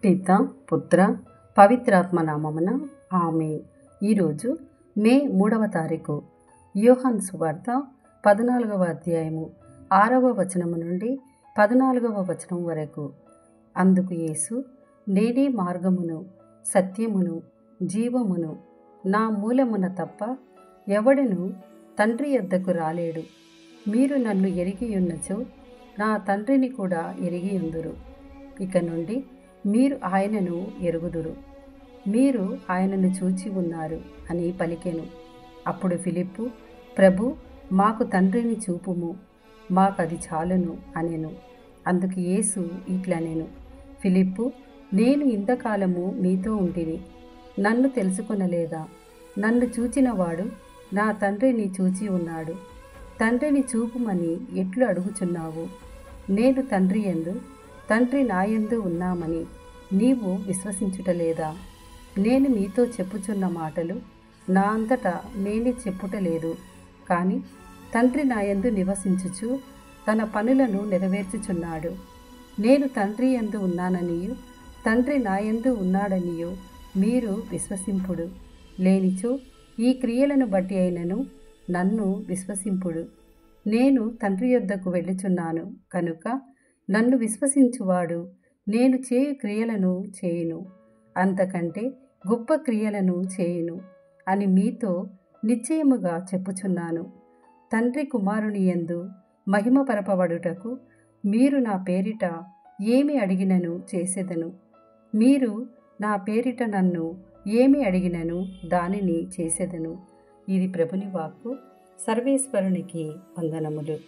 పిత పుత్ర పవిత్రాత్మ నామమున ఆమేన్. ఈరోజు మే 3వ తారీఖు. యోహాను సువార్త 14వ అధ్యాయము 6వ వచనము నుండి 14వ వచనం వరకు. అందుకు యేసు, నేనే మార్గమును సత్యమును జీవమును, నా మూలమున తప్ప ఎవడును తండ్రి యొద్దకు రాలేడు. మీరు నన్ను ఎరిగియున్నచో నా తండ్రిని కూడా ఎరిగియుందురు. ఇక నుండి మీరు ఆయనను ఎరుగుదురు, మీరు ఆయనను చూచి ఉన్నారు అని పలికెను. అప్పుడు ఫిలిప్పు, ప్రభు, మాకు తండ్రిని చూపుము, మాకది చాలును అనెను. అందుకు యేసు ఇట్లనెను, ఫిలిప్పు, నేను ఇంతకాలము మీతో ఉంటిని, నన్ను తెలుసుకొనలేదా? నన్ను చూచినవాడు నా తండ్రిని చూచి ఉన్నాడు. తండ్రిని చూపుమని ఎట్లు అడుగుచున్నావు? నేను తండ్రి యందు, తండ్రి నాయందు ఉన్నామని నీవు విశ్వసించుటలేదా? నేను మీతో చెప్పుచున్న మాటలు నా అంతటా నేనే చెప్పుటలేదు, కానీ తండ్రి నాయందు నివసించుచు తన పనులను నెరవేర్చుచున్నాడు. నేను తండ్రి యందు ఉన్నాననియు తండ్రి నాయందు ఉన్నాడనియు మీరు విశ్వసింపుడు. లేనిచో ఈ క్రియలను బట్టి అయినను నన్ను విశ్వసింపుడు. నేను తండ్రి యొద్దకు వెళ్ళుచున్నాను కనుక నన్ను విశ్వసించువాడు నేను చేయు క్రియలను చేయును, అంతకంటే గొప్ప క్రియలను చేయును అని మీతో నిశ్చయముగా చెప్పుచున్నాను. తండ్రి కుమారుని యందు మహిమపరపబడుటకు మీరు నా పేరిట ఏమి అడిగినను చేసేదను. మీరు నా పేరిట నన్ను ఏమి అడిగినను దానిని చేసేదను. ఇది ప్రభుని వాక్కు. సర్వేశ్వరునికి వందనములు.